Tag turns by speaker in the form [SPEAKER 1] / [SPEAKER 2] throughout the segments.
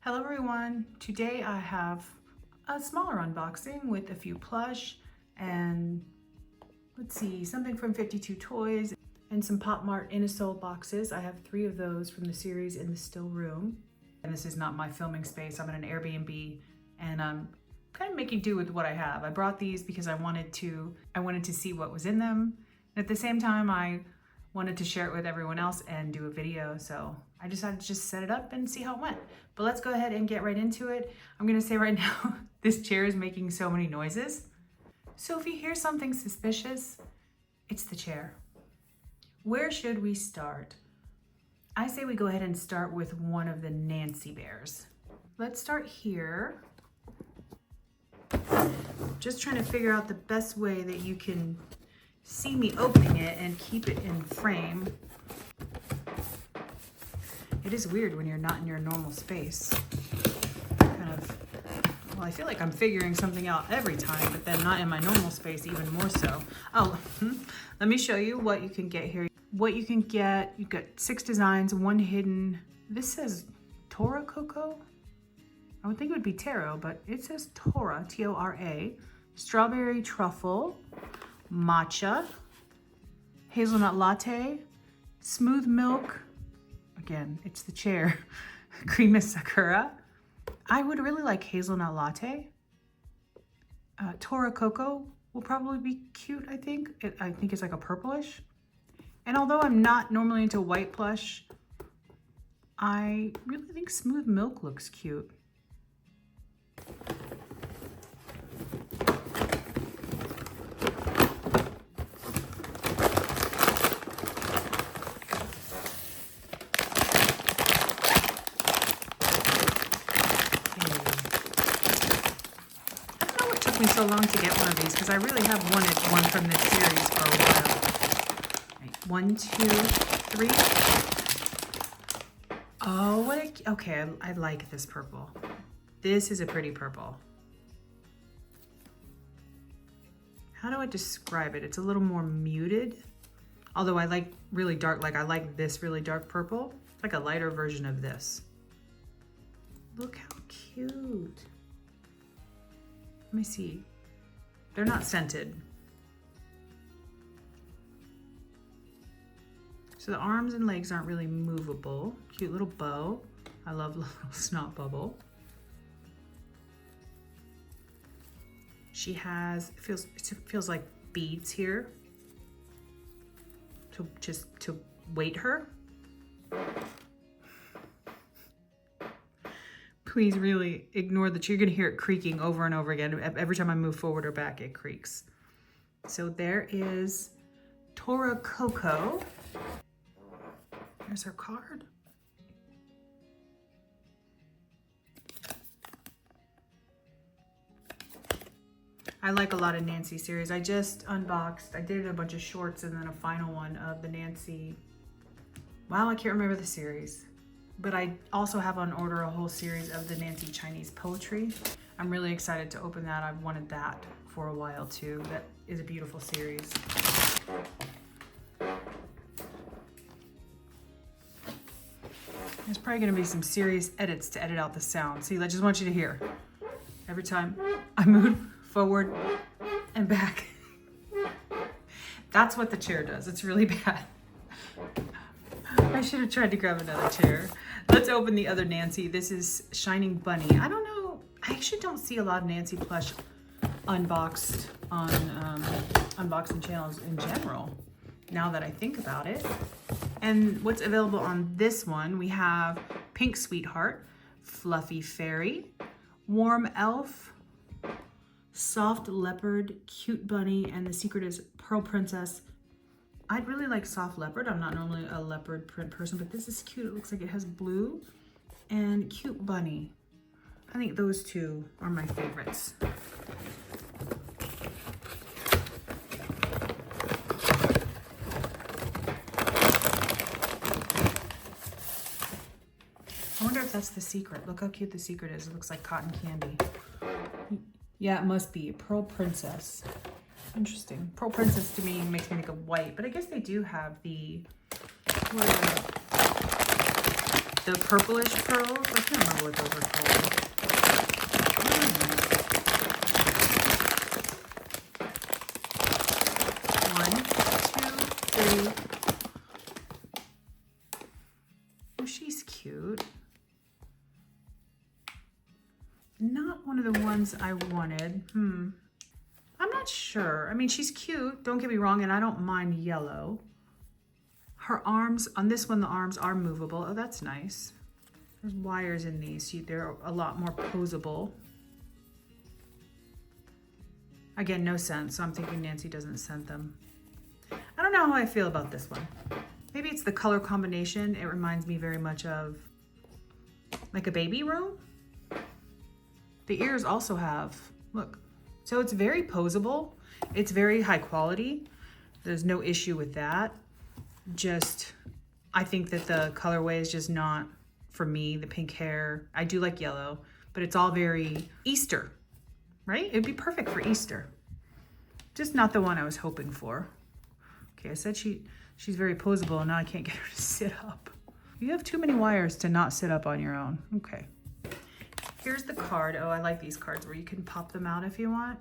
[SPEAKER 1] Hello everyone, today I have a smaller unboxing with a few plush and let's see, something from 52 Toys and some Mart Inosoul boxes. I have 3 of those from the series in the still room. And this is not my filming space, I'm in an Airbnb and I'm kind of making do with what I have. I brought these because I wanted to see what was in them. And at the same time, I wanted to share it with everyone else and do a video. So I decided to just set it up and see how it went. But let's go ahead and get right into it. I'm gonna say right now, this chair is making so many noises. So if you hear something suspicious, it's the chair. Where should we start? I say we go ahead and start with one of the Nanci bears. Let's start here. Just trying to figure out the best way that you can see me opening it and keep it in frame. It is weird when you're not in your normal space. Well, I feel like I'm figuring something out every time, but then not in my normal space even more so. Oh, let me show you what you can get here. What you can get, you've got 6 designs, 1 hidden. This says Tora Cocoa. I would think it would be taro, but it says Tora, T-O-R-A. Strawberry truffle, matcha, hazelnut latte, smooth milk, again, it's the chair, cream of sakura. I would really like hazelnut latte. Tora Cocoa will probably be cute, I think. I think it's like a purplish. And although I'm not normally into white plush, I really think smooth milk looks cute. Me so long to get one of these because I really have wanted one from this series for a while. Right, 1, 2, 3. Oh, what a, okay, I like this purple. This is a pretty purple. How do I describe it? It's a little more muted. Although I like really dark, like I like this really dark purple. It's like a lighter version of this. Look how cute. Let me see. They're not scented. So the arms and legs aren't really movable. Cute little bow. I love little snot bubble. She has, it feels like beads here. To weight her. Please really ignore that. You're gonna hear it creaking over and over again. Every time I move forward or back, it creaks. So there is Tora Cocoa. There's her card. I like a lot of Nanci series. I just unboxed, I did a bunch of shorts and then a final one of the Nanci. Wow, I can't remember the series. But I also have on order a whole series of the Nanci Chinese poetry. I'm really excited to open that. I've wanted that for a while too. That is a beautiful series. There's probably gonna be some serious edits to edit out the sound. See, I just want you to hear. Every time I move forward and back. That's what the chair does. It's really bad. I should have tried to grab another chair. Let's open the other Nanci. This is Shining Bunny. I don't know. I actually don't see a lot of Nanci Plush unboxed on unboxing channels in general, now that I think about it. And what's available on this one, we have Pink Sweetheart, Fluffy Fairy, Warm Elf, Soft Leopard, Cute Bunny, and the secret is Pearl Princess. I'd really like soft leopard. I'm not normally a leopard print person, but this is cute. It looks like it has blue and cute bunny. I think those 2 are my favorites. I wonder if that's the secret. Look how cute the secret is. It looks like cotton candy. Yeah, it must be Pearl Princess. Interesting. Pearl Princess to me makes me think of white, but I guess they do have the purplish pearls. I can't remember what those are not one of the ones I wanted. I'm not sure. I mean, she's cute, don't get me wrong, and I don't mind yellow. Her arms, on this one, the arms are movable. Oh, that's nice. There's wires in these. See, they're a lot more posable. Again, no scent, so I'm thinking Nanci doesn't scent them. I don't know how I feel about this one. Maybe it's the color combination. It reminds me very much of like a baby room. The ears also have, look. So it's very posable. It's very high quality. There's no issue with that. Just, I think that the colorway is just not for me. The pink hair, I do like yellow, but it's all very Easter, right? It'd be perfect for Easter. Just not the one I was hoping for. Okay, I said she's very posable, and now I can't get her to sit up. You have too many wires to not sit up on your own. Okay. Here's the card. Oh, I like these cards where you can pop them out if you want.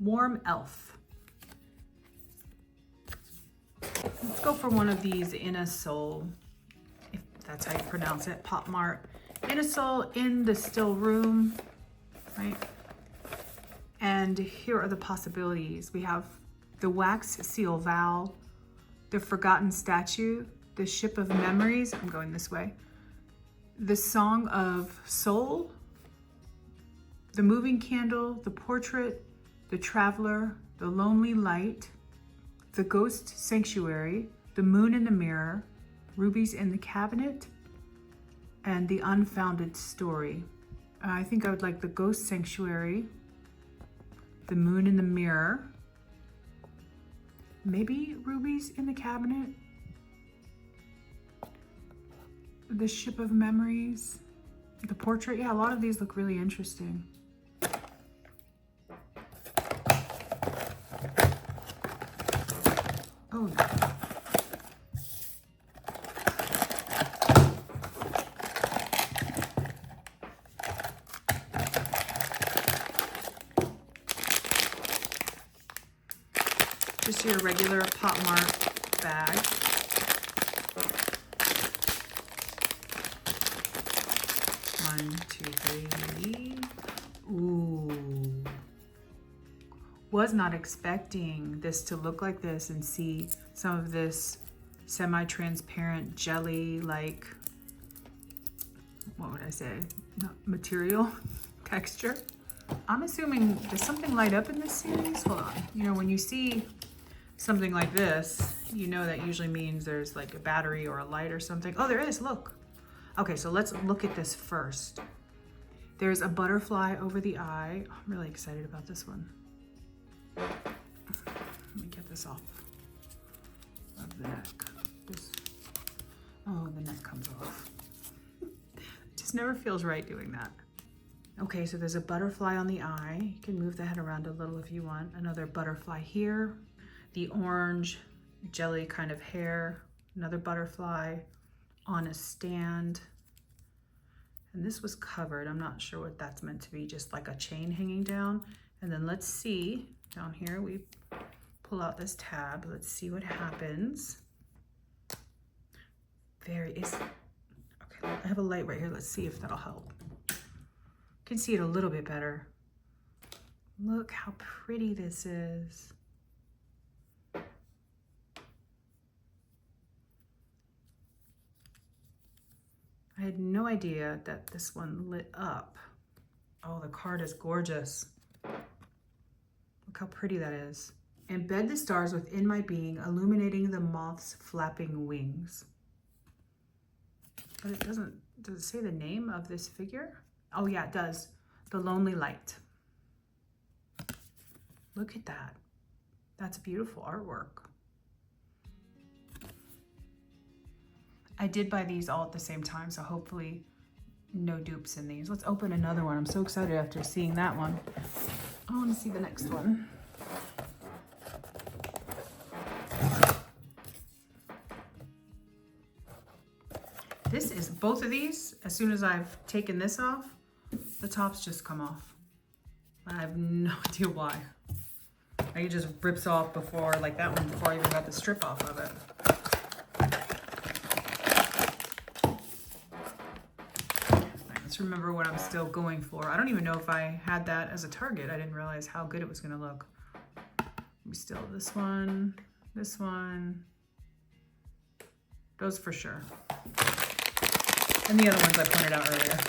[SPEAKER 1] Warm Elf. Let's go for one of these Inosoul, if that's how you pronounce it. Mart Inosoul in the still room, right? And here are the possibilities. We have the Wax Seal Vow, the Forgotten Statue, the Ship of Memories, I'm going this way, the Song of Soul, the Moving Candle, the Portrait, the Traveler, the Lonely Light, the Ghost Sanctuary, the Moon in the Mirror, Rubies in the Cabinet, and the Unfounded Story. I think I would like the Ghost Sanctuary, the Moon in the Mirror, maybe Rubies in the Cabinet, the Ship of Memories, the Portrait. Yeah, a lot of these look really interesting. Oh, just your regular Poshmark bag. One, two, three. Ooh. Was not expecting this to look like this and see some of this semi-transparent jelly, like, what would I say? Not material texture. I'm assuming, does something light up in this series? Hold on. You know, when you see something like this, you know that usually means there's like a battery or a light or something. Oh, there is, look. Okay, so let's look at this first. There's a butterfly over the eye. I'm really excited about this one. Let me get this off of the neck. Oh, the neck comes off. It just never feels right doing that. Okay, so there's a butterfly on the eye. You can move the head around a little if you want. Another butterfly here. The orange jelly kind of hair. Another butterfly on a stand. And this was covered. I'm not sure what that's meant to be, just like a chain hanging down. And then let's see, down here we pull out this tab. Let's see what happens. Okay, I have a light right here. Let's see if that'll help. You can see it a little bit better. Look how pretty this is. I had no idea that this one lit up. Oh, the card is gorgeous. Look how pretty that is. Embed the stars within my being, illuminating the moth's flapping wings. But it doesn't, does it say the name of this figure? Oh yeah, it does. The Lonely Light. Look at that. That's beautiful artwork. I did buy these all at the same time, so hopefully no dupes in these. Let's open another one. I'm so excited after seeing that one. I want to see the next one. This is, both of these, as soon as I've taken this off, the tops just come off. I have no idea why. It just rips off before, like that one, before I even got the strip off of it. just remember what I'm still going for. I don't even know if I had that as a target. I didn't realize how good it was gonna look. Still this one, those for sure. And the other ones I pointed out earlier.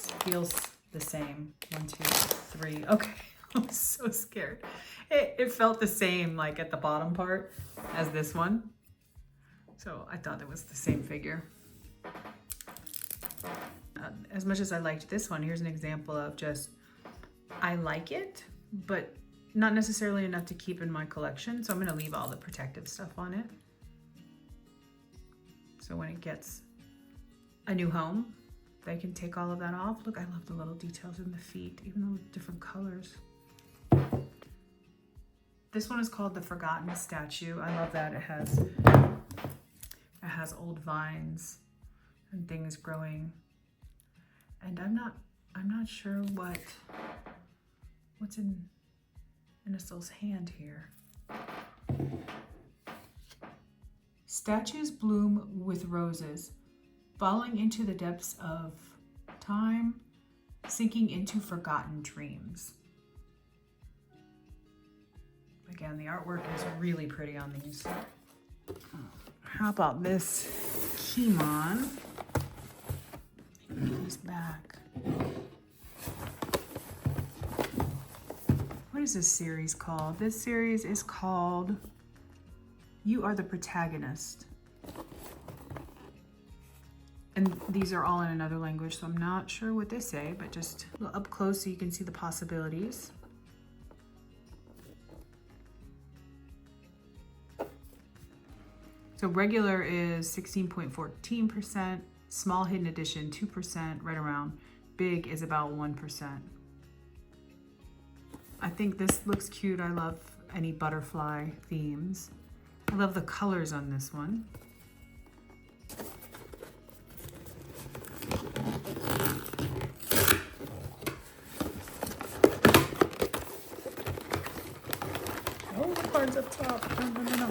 [SPEAKER 1] It feels the same. 1, 2, 3. Okay, I was so scared. It felt the same like at the bottom part as this one. So I thought it was the same figure. As much as I liked this one, here's an example of just, I like it, but not necessarily enough to keep in my collection. So I'm gonna leave all the protective stuff on it. So when it gets a new home, they can take all of that off. Look, I love the little details in the feet, even though different colors. This one is called the Forgotten Statue. I love that. It has old vines and things growing. And I'm not sure what's in Inosoul's hand here. Statues bloom with roses, falling into the depths of time, sinking into forgotten dreams. Again, the artwork is really pretty on these. How about this Kimmon? He's back. What is this series called? This series is called You Are the Protagonist. And these are all in another language, so I'm not sure what they say, but just up close so you can see the possibilities. So regular is 16.14%, small hidden edition 2%, right around. Big is about 1%. I think this looks cute. I love any butterfly themes. I love the colors on this one. Oh, the card's up top. No.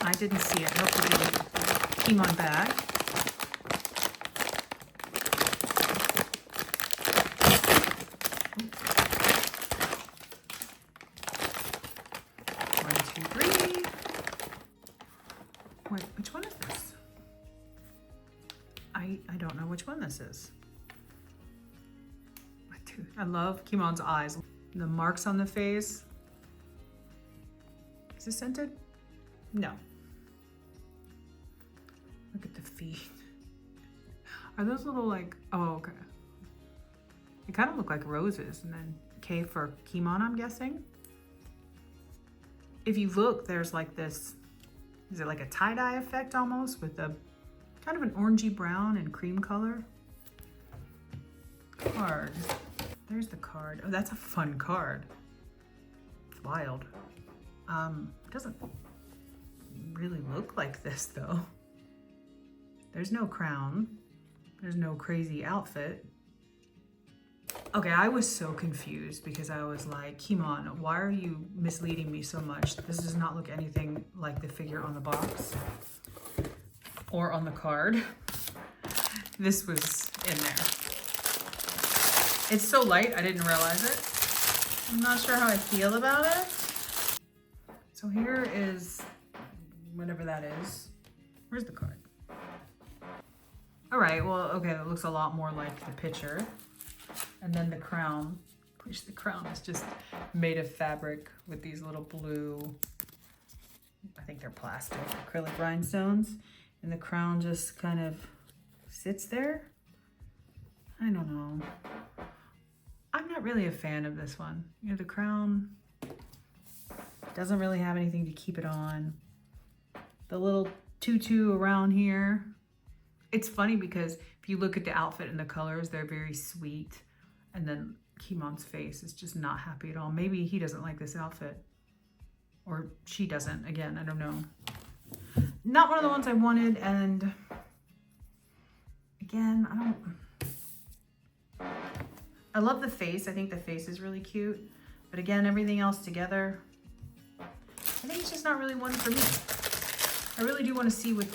[SPEAKER 1] I didn't see it. Hopefully it came on bag. One, two, three. Wait, which one is this? I don't know which one this is. I love Kimmon's eyes. The marks on the face. Is it scented? No. Look at the feet. Are those little like, oh, okay. They kind of look like roses, and then K for Kimmon, I'm guessing. If you look, there's like this, is it like a tie-dye effect almost with a kind of an orangey brown and cream color? Card. There's the card. Oh, that's a fun card. It's wild. It doesn't really look like this though. There's no crown. There's no crazy outfit. Okay, I was so confused because I was like, Kimmon, why are you misleading me so much? This does not look anything like the figure on the box or on the card. This was in there. It's so light, I didn't realize it. I'm not sure how I feel about it. So here is whatever that is. Where's the card? All right, well, okay, that looks a lot more like the picture. And then the crown, which the crown is just made of fabric with these little blue, I think they're plastic, acrylic rhinestones. And the crown just kind of sits there. I don't know. I'm not really a fan of this one. You know, the crown doesn't really have anything to keep it on. The little tutu around here. It's funny because if you look at the outfit and the colors, they're very sweet. And then Kimmon's face is just not happy at all. Maybe he doesn't like this outfit. Or she doesn't. Again, I don't know. Not one of the ones I wanted. And again, I love the face. I think the face is really cute. But again, everything else together, I think it's just not really one for me. I really do want to see what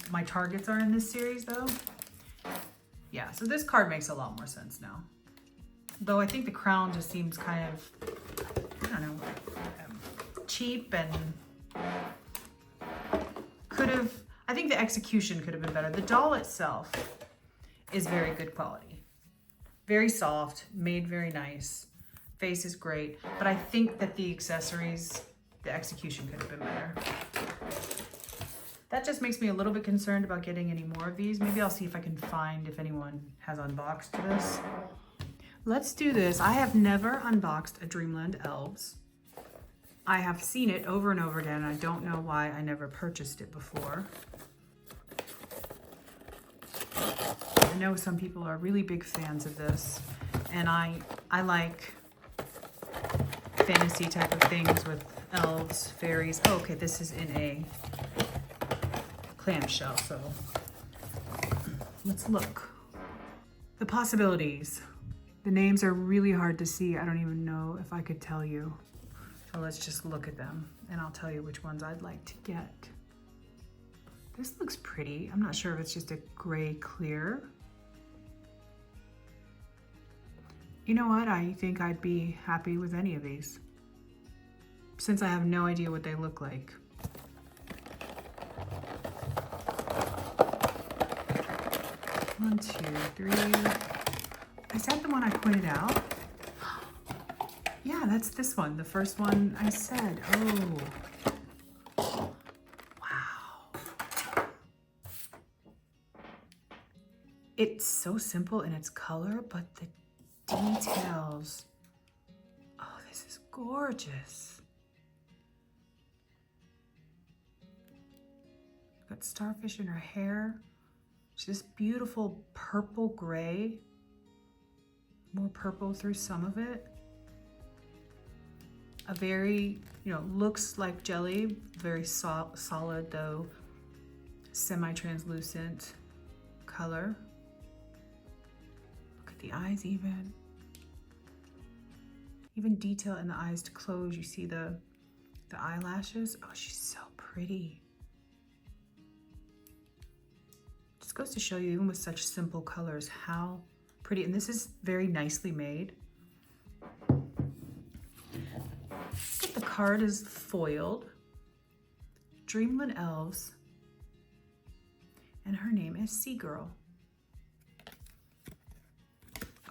[SPEAKER 1] my targets are in this series though. Yeah, so this card makes a lot more sense now. Though I think the crown just seems kind of, I don't know, cheap and I think the execution could have been better. The doll itself is very good quality. Very soft, made very nice. Face is great, but I think that the accessories, the execution could have been better. That just makes me a little bit concerned about getting any more of these. Maybe I'll see if I can find if anyone has unboxed this. Let's do this. I have never unboxed a Dreamland Elves. I have seen it over and over again. I don't know why I never purchased it before. I know some people are really big fans of this, and I like fantasy type of things with elves, fairies. Oh, okay, this is in a clamshell, so let's look. The possibilities. The names are really hard to see. I don't even know if I could tell you. So let's just look at them and I'll tell you which ones I'd like to get. This looks pretty. I'm not sure if it's just a gray clear. You know what? I think I'd be happy with any of these, since I have no idea what they look like. One, two, three. Is that the one I pointed out? Yeah, that's this one. The first one I said. Oh. Wow. It's so simple in its color, but the details. Oh, this is gorgeous. Got starfish in her hair. She's this beautiful purple gray. More purple through some of it. A very, looks like jelly, very solid though, semi-translucent color. Look at the eyes even. Even detail in the eyes to close. You see the eyelashes. Oh, she's so pretty. Just goes to show you, even with such simple colors, how pretty. And this is very nicely made. The card is foiled. Dreamland Elves. And her name is Sea Girl.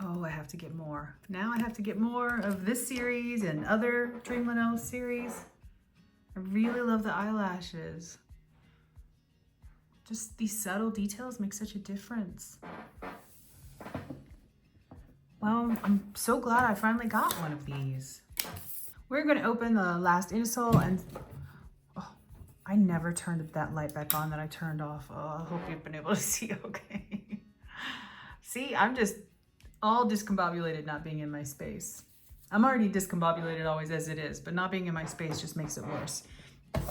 [SPEAKER 1] Oh, I have to get more. Now I have to get more of this series and other Dreamland Elves series. I really love the eyelashes. Just these subtle details make such a difference. Well, I'm so glad I finally got one of these. We're going to open the last Inosoul, and oh, I never turned that light back on that I turned off. Oh, I hope you've been able to see okay. See, I'm just all discombobulated not being in my space. I'm already discombobulated always as it is, but not being in my space just makes it worse.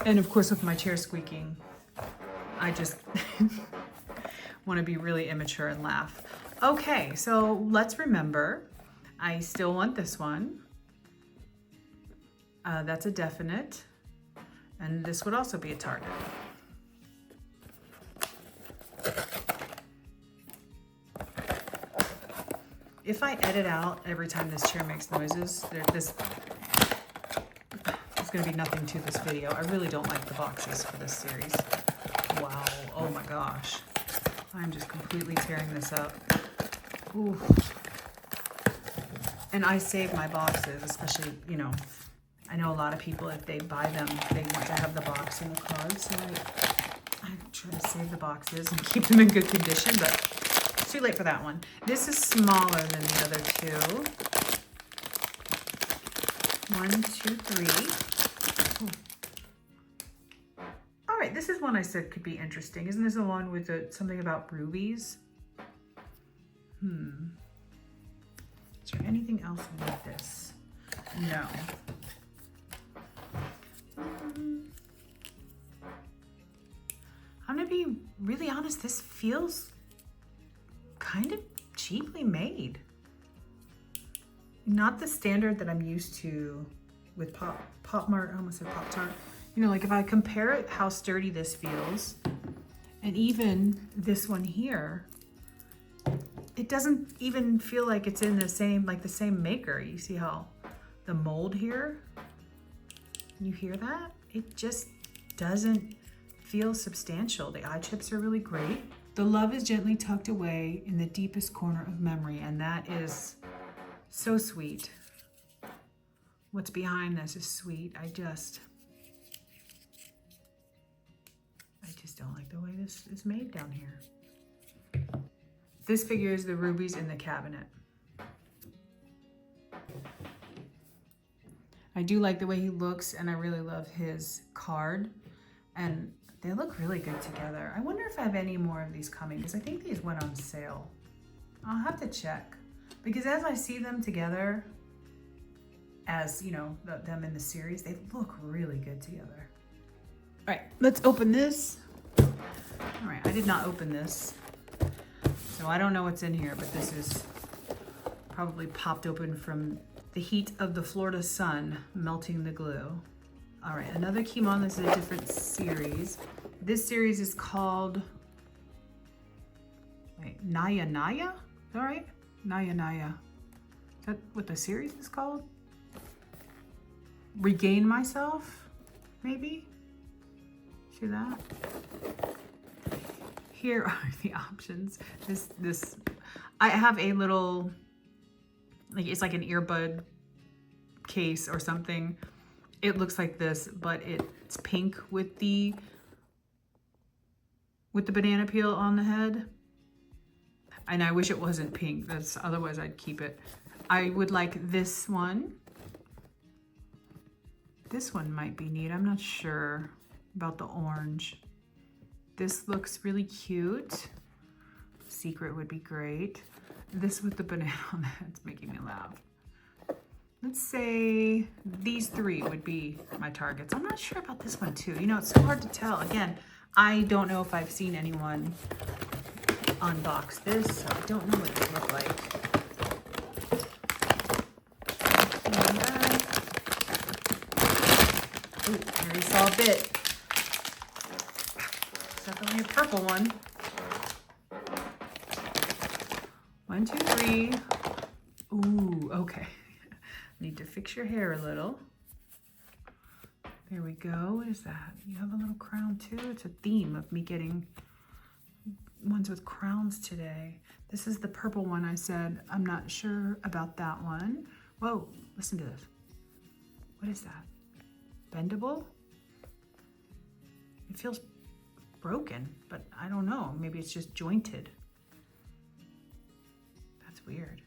[SPEAKER 1] And of course with my chair squeaking, I just want to be really immature and laugh. Okay, so let's remember, I still want this one. That's a definite. And this would also be a target. If I edit out every time this chair makes noises, there's going to be nothing to this video. I really don't like the boxes for this series. Wow, oh my gosh. I'm just completely tearing this up. Ooh. And I save my boxes, especially, I know a lot of people, if they buy them, they want to have the box and the card. So I try to save the boxes and keep them in good condition, but it's too late for that one. This is smaller than the other two. 1, 2, 3. Ooh. All right, this is one I said could be interesting. Isn't this the one with something about rubies? Is there anything else like this? No. I'm gonna be really honest, this feels kind of cheaply made. Not the standard that I'm used to with Pop Mart, I almost said Pop-Tart, You know, like if I compare it, how sturdy this feels, and even this one here, it doesn't even feel like it's in the same, like the same maker. You see how the mold here, you hear that? It just doesn't feel substantial. The eye chips are really great. The love is gently tucked away in the deepest corner of memory, and that is so sweet. What's behind this is sweet. I just don't like the way this is made down here. This figure is the rubies in the cabinet. I do like the way he looks, and I really love his card, and they look really good together. I wonder if I have any more of these coming, because I think these went on sale. I'll have to check, because as I see them together, as you know, them in the series, they look really good together. All right, let's open this. All right, I did not open this, so I don't know what's in here, but this is probably popped open from the heat of the Florida sun melting the glue. All right, another Kimmon. This is a different series. This series is called, wait, Naya Naya? Is that right? Naya Naya. Is that what the series is called? Regain Myself, maybe? See that? Here are the options. This, I have a little, like it's like an earbud case or something. It looks like this, but it's pink with the banana peel on the head. And I wish it wasn't pink. That's, otherwise I'd keep it. I would like this one. This one might be neat. I'm not sure about the orange. This looks really cute. Secret would be great. This with the banana on the head's making me laugh. Let's say these three would be my targets. I'm not sure about this one too. You know, it's so hard to tell. Again, I don't know if I've seen anyone unbox this, so I don't know what it look like. Ooh, I already saw a bit. It's definitely a purple one. 1, 2, 3. Ooh, okay. Need to fix your hair a little. There we go. What is that? You have a little crown too? It's a theme of me getting ones with crowns today. This is the purple one I said. I'm not sure about that one. Whoa, listen to this. What is that? Bendable? It feels broken, but I don't know. Maybe it's just jointed. That's weird.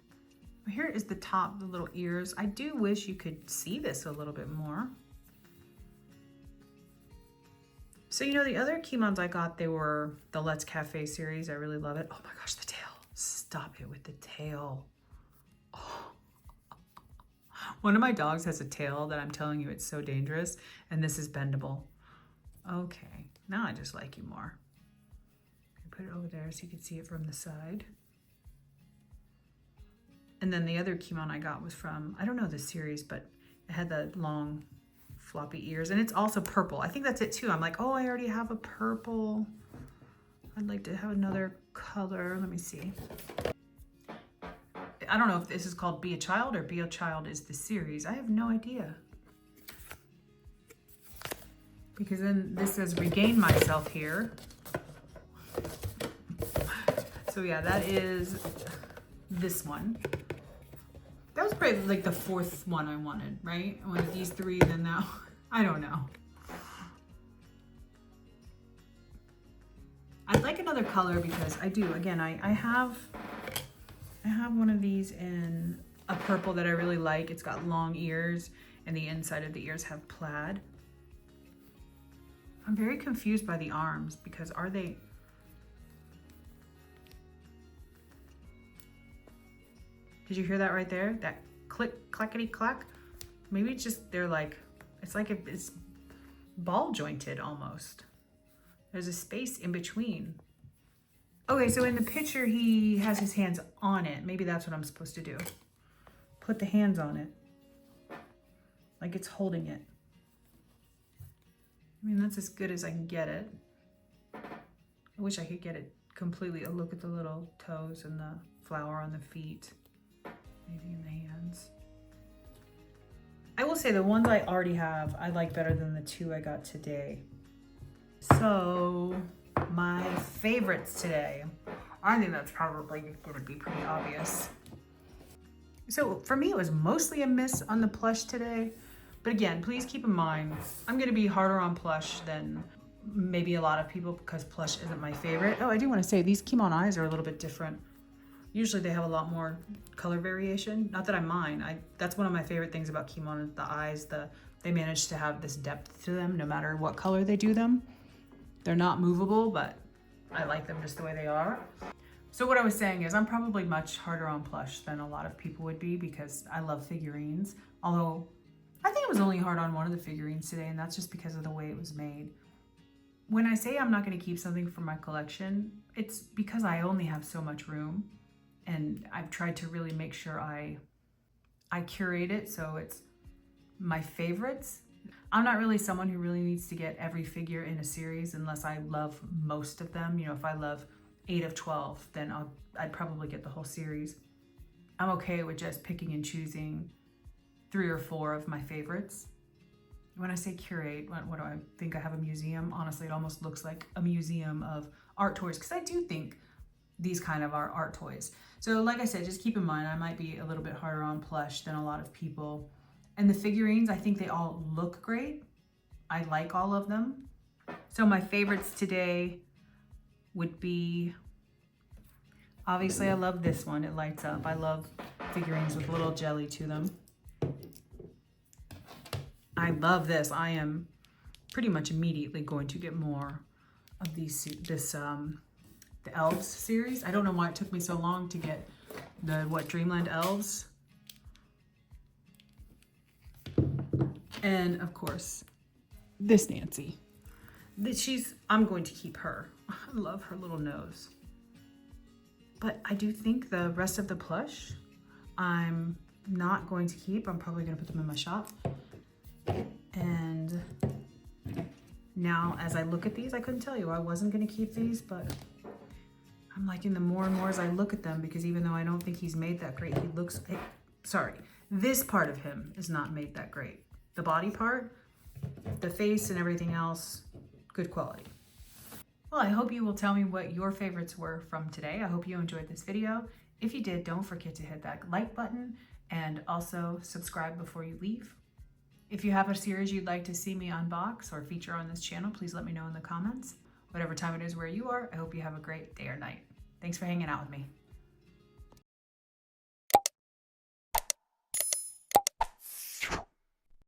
[SPEAKER 1] Here is the top, the little ears. I do wish you could see this a little bit more. So, you know, the other Kimmons I got, they were the Let's Cafe series. I really love it. Oh my gosh, the tail. Stop it with the tail. Oh. One of my dogs has a tail that I'm telling you, it's so dangerous. And this is bendable. Okay, now I just like you more. Put it over there so you can see it from the side. And then the other Kimmon I got was from, I don't know the series, but it had the long floppy ears, and it's also purple. I think that's it too. I'm like, oh, I already have a purple. I'd like to have another color. Let me see. I don't know if this is called Be a Child or Be a Child is the series. I have no idea. Because then this says Regain Myself here. So yeah, that is this one. That was probably like the fourth one I wanted, right? I wanted these three, then that one. I don't know. I'd like another color because I do. Again, I have one of these in a purple that I really like. It's got long ears, and the inside of the ears have plaid. I'm very confused by the arms because are they... Did you hear that right there? That click, clackety clack? Maybe it's just, they're like, it's like it's ball jointed almost. There's a space in between. Okay, so in the picture, he has his hands on it. Maybe that's what I'm supposed to do. Put the hands on it. Like it's holding it. I mean, that's as good as I can get it. I wish I could get it completely. Oh, look at the little toes and the flower on the feet, maybe in the hands. I will say the ones I already have, I like better than the two I got today. So my favorites today, I think that's probably gonna be pretty obvious. So for me, it was mostly a miss on the plush today. But again, please keep in mind, I'm gonna be harder on plush than maybe a lot of people because plush isn't my favorite. Oh, I do wanna say these Kimmon eyes are a little bit different. Usually they have a lot more color variation. Not that I mind. That's one of my favorite things about Kimmon, the eyes, they manage to have this depth to them no matter what color they do them. They're not movable, but I like them just the way they are. So what I was saying is I'm probably much harder on plush than a lot of people would be because I love figurines. Although I think it was only hard on one of the figurines today, and that's just because of the way it was made. When I say I'm not going to keep something from my collection, it's because I only have so much room, and I've tried to really make sure I curate it so it's my favorites. I'm not really someone who really needs to get every figure in a series unless I love most of them. You know, if I love 8 of 12, then I'd probably get the whole series. I'm okay with just picking and choosing 3 or 4 of my favorites. When I say curate, what do I think? I have a museum? Honestly, it almost looks like a museum of art toys because I do think these kind of are art toys. So like I said, just keep in mind, I might be a little bit harder on plush than a lot of people. And the figurines, I think they all look great. I like all of them. So my favorites today would be, obviously I love this one, it lights up. I love figurines with little jelly to them. I love this. I am pretty much immediately going to get more of these, the Elves series. I don't know why it took me so long to get the, Dreamland Elves. And of course, this Nanci. I'm going to keep her. I love her little nose. But I do think the rest of the plush, I'm not going to keep. I'm probably gonna put them in my shop. And now as I look at these, I couldn't tell you I wasn't gonna keep these, but I'm liking them more and more as I look at them because even though I don't think he's made that great, this part of him is not made that great. The body part, the face and everything else, good quality. Well, I hope you will tell me what your favorites were from today. I hope you enjoyed this video. If you did, don't forget to hit that like button and also subscribe before you leave. If you have a series you'd like to see me unbox or feature on this channel, please let me know in the comments. Whatever time it is where you are, I hope you have a great day or night. Thanks for hanging out with me.